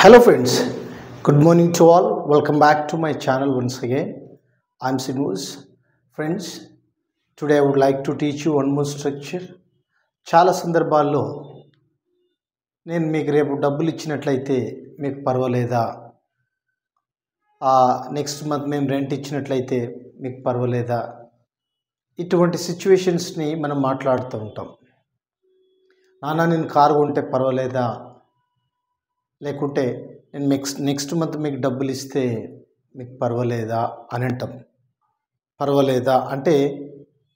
Hello friends, good morning to all. Welcome back to my channel once again. I'm Sinus. Friends, today I would like to teach you one more structure. చాలా సందర్భాల్లో నేను మీకు రేపు డబ్బులు ఇచ్చినట్లయితే మీకు పర్వాలేదా, నెక్స్ట్ మంత్ మేము రెంట్ ఇచ్చినట్లయితే మీకు పర్వాలేదా, ఇటువంటి సిచ్యువేషన్స్ని మనం మాట్లాడుతూ ఉంటాం. నాన్న నేను కారు కొంటే పర్వాలేదా, లేకుంటే నేను నెక్స్ట్ మంత్ మీకు డబ్బులు ఇస్తే మీకు పర్వాలేదా అని అంటాం. పర్వాలేదా అంటే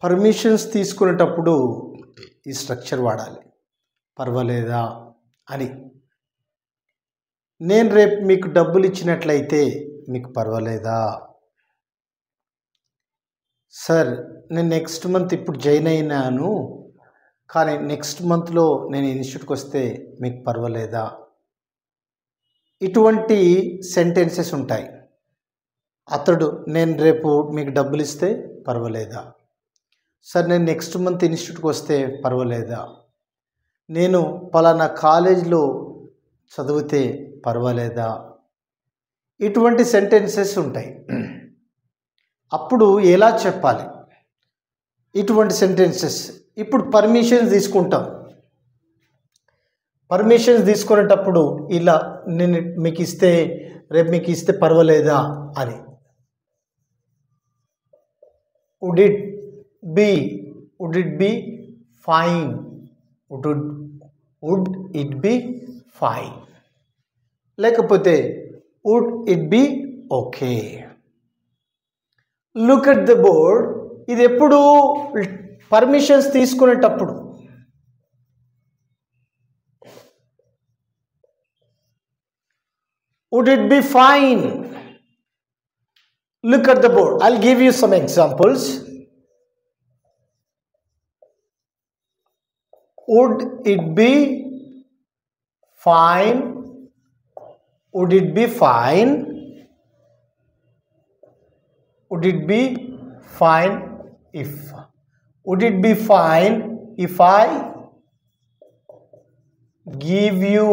పర్మిషన్స్ తీసుకునేటప్పుడు ఈ స్ట్రక్చర్ వాడాలి. పర్వాలేదా అని. నేను రేపు మీకు డబ్బులు ఇచ్చినట్లయితే మీకు పర్వాలేదా. సార్ నేను నెక్స్ట్ మంత్ ఇప్పుడు జాయిన్ అయినాను, కానీ నెక్స్ట్ మంత్లో నేను ఇన్స్టిట్యూట్కి వస్తే మీకు పర్వాలేదా. ఇటువంటి సెంటెన్సెస్ ఉంటాయి. అతడు నేను రేపు మీకు డబ్బులు ఇస్తే పర్వాలేదా. సార్ నేను నెక్స్ట్ మంత్ ఇన్స్టిట్యూట్కి వస్తే పర్వాలేదా. నేను పలానా కాలేజీలో చదివితే పర్వాలేదా. ఇటువంటి సెంటెన్సెస్ ఉంటాయి. అప్పుడు ఎలా చెప్పాలి ఇటువంటి సెంటెన్సెస్? ఇప్పుడు పర్మిషన్స్ తీసుకుంటాం. పర్మిషన్స్ తీసుకునేటప్పుడు ఇలా నేను మీకు ఇస్తే రేపు మీకు ఇస్తే పర్వాలేదా అని. Would it be fine, would it be fine, లేకపోతే would it be okay. Look at the board. ఇది ఎప్పుడు పర్మిషన్స్ తీసుకునేటప్పుడు. Would it be fine? Look at the board. I'll give you some examples. Would it be fine? Would it be fine? Would it be fine if? Would it be fine if I give you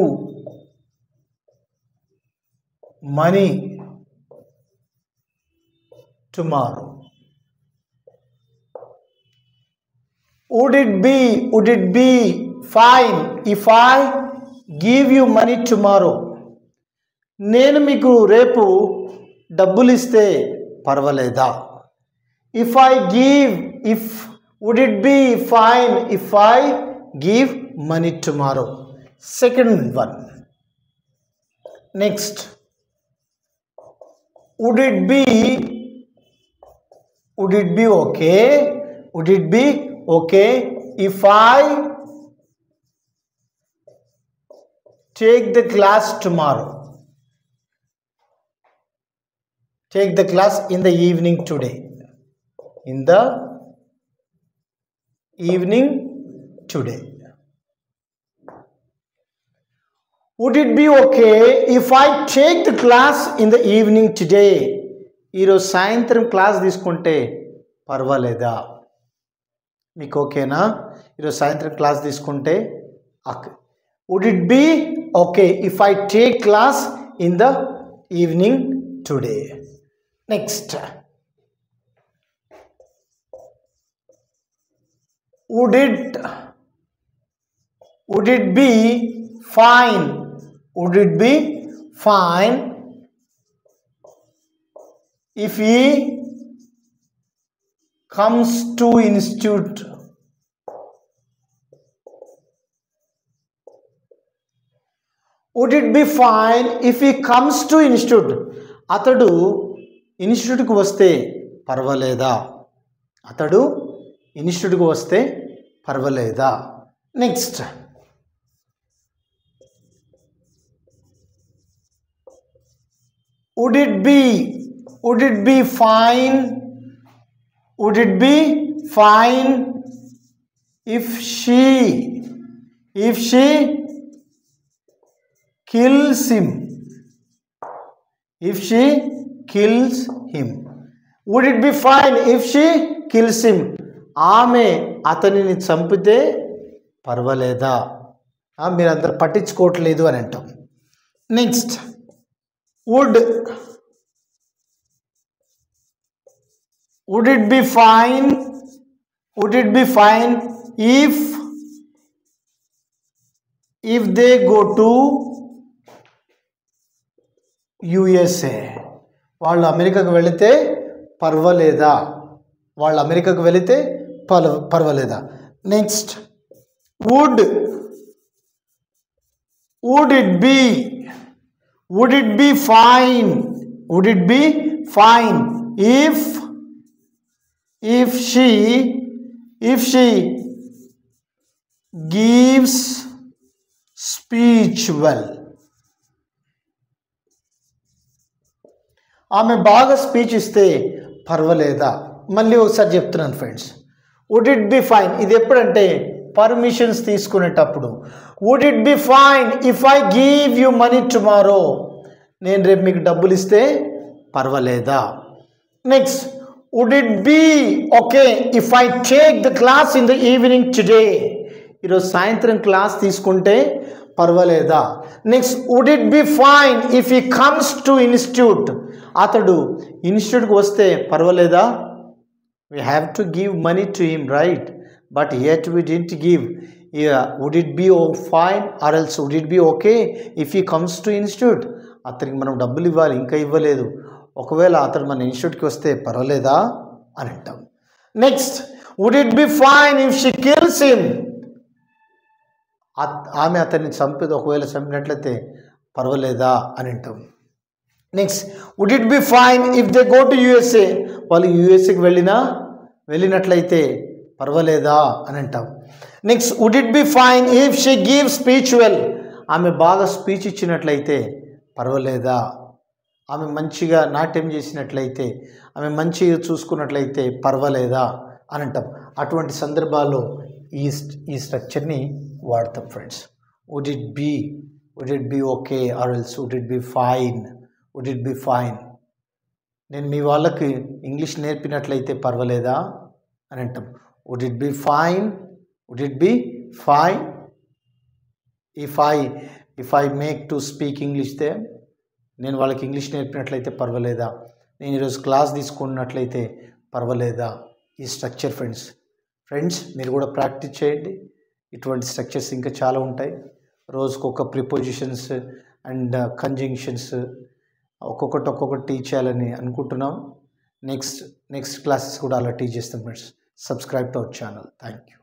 money tomorrow? Would it be fine if I give you money tomorrow? నేను మీకు రేపు డబ్బులు ఇస్తే పర్వాలేదా. Would it be fine if I give money tomorrow? Second one. Next. Would it be okay? Would it be okay if I take the class tomorrow? Take the class in the evening today. In the evening today. Would it be okay if I take the class in the evening today? ఈరోజు సాయంత్రం క్లాస్ తీసుకుంటే పర్వాలేదా. మీకు ఓకేనా ఈరోజు సాయంత్రం క్లాస్ తీసుకుంటే? Would it be okay if I take class in the evening today? Next. Would it be fine? Would it be fine if he comes to institute? Would it be fine if he comes to institute? అతడు ఇన్స్టిట్యూట్కి వస్తే పర్వాలేదా. అతడు ఇన్స్టిట్యూట్కి వస్తే పర్వాలేదా. Next. Would it be fine? Would it be fine if she kills him? If she kills him. Would it be fine if she kills him? ఆమె అతనిని చంపితే పర్వాలేదా. మీరందరూ పట్టించుకోవట్లేదు అని అంటాం. Next would it be fine if they go to USA? వాళ్ళు అమెరికాకు వెళితే పర్వాలేదా? పర్వాలేదా? Next would it be fine if she gives speech well? ఆమె బాగా స్పీచ్ ఇస్తే పర్వాలేదా? మళ్ళీ ఒకసారి చెప్తున్నాను friends. Would it be fine, ఇది ఎప్పుడంటే పర్మిషన్స్ తీసుకునేటప్పుడు. Would it be fine if I give you money tomorrow, నేను రేపు మీకు డబ్బులు ఇస్తే పర్వాలేదా? Next would it be okay if I take the class in the evening today, ఈరోజు సాయంత్రం క్లాస్ తీసుకుంటే పర్వాలేదా? Next would it be fine if he comes to institute, అతడు ఇన్స్టిట్యూట్కి వస్తే పర్వాలేదా? We have to give money to him, right? But yet we didn't give. Would it be fine or else would it be okay if he comes to institute, అతనికి మనం డబ్బులు ఇవ్వాలి, ఇంకా ఇవ్వలేదు, ఒకవేళ అతడు మన ఇన్స్టిట్యూట్కి వస్తే పర్వాలేదా అని అంటాం. Next would it be fine if she kills him, ఆమె అతన్ని ఒకవేళ చంపినట్లయితే పర్వాలేదా అని అంటాం. Next would it be fine if they go to USA, వాళ్ళు యూఎస్ఏకి వెళ్ళినట్లయితే పర్వాలేదా అని అంటాం. Next would it be fine if she give speech well, ఆమె బాగా స్పీచ్ ఇచ్చినట్లయితే పర్వాలేదా? ఆమె మంచిగా నాట్యం చేసినట్లయితే, ఆమె మంచిగా చూసుకున్నట్లయితే పర్వాలేదా అని అంటాం. అటువంటి సందర్భాల్లో ఈ స్ట్రక్చర్ని వాడతాం friends. Would it be okay or else would it be fine, నేను మీ వాళ్ళకి ఇంగ్లీష్ నేర్పినట్లయితే పర్వాలేదా అని అంటాం. Would it be fine if I make to speak English they, నేను వాళ్ళకి ఇంగ్లీష్ నేర్పినట్లయితే పర్వాలేదా? నేను ఈరోజు క్లాస్ తీసుకున్నట్లయితే పర్వాలేదా? ఈ స్ట్రక్చర్ ఫ్రెండ్స్ మీరు కూడా ప్రాక్టీస్ చేయండి. ఇటువంటి స్ట్రక్చర్స్ ఇంకా చాలా ఉంటాయి. రోజుకొక ప్రిపోజిషన్స్ అండ్ కంజంక్షన్స్ ఒక్కొక్కటి టీచ్ చేయాలని అనుకుంటున్నాం. నెక్స్ట్ క్లాసెస్ కూడా అలా టీచ్ చేస్తాం friends. Subscribe to our channel. Thank you.